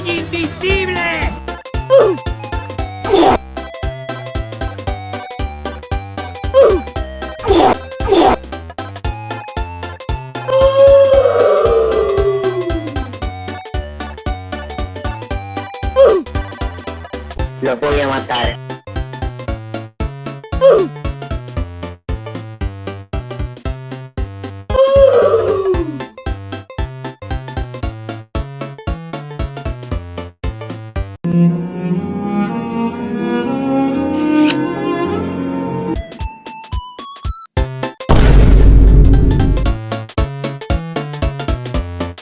¡Soy invisible! Lo voy a matar.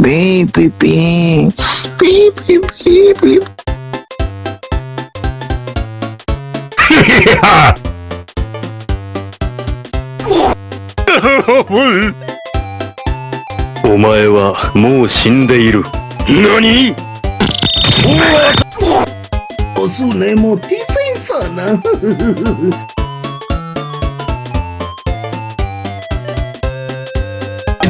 Beep, beep, beep. Beep, beep, beep, beep. お前はもう死んでいる。何Os una emotiza insana.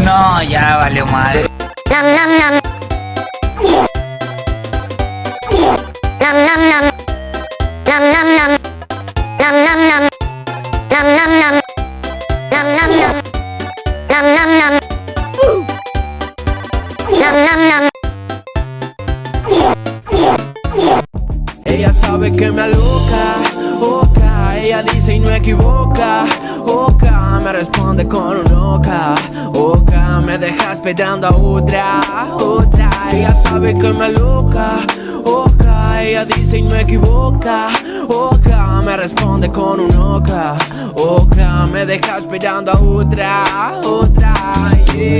No, ya valió madre. Nam nam nam. Nam nam nam. Nam nam nam. Nam nam nam. Nam nam nam. Nam nam nam. Nam nam nam. Nam nam nam. Ella sabe que me aloca, oca. Ella dice y no equivoca, oca. Me responde con un oca, oca. Me deja esperando a otra, otra. Ella sabe que me aloca, oca. Ella dice y no equivoca, oca. Me responde con un oca, oca. Me deja esperando a otra, otra. Yeah.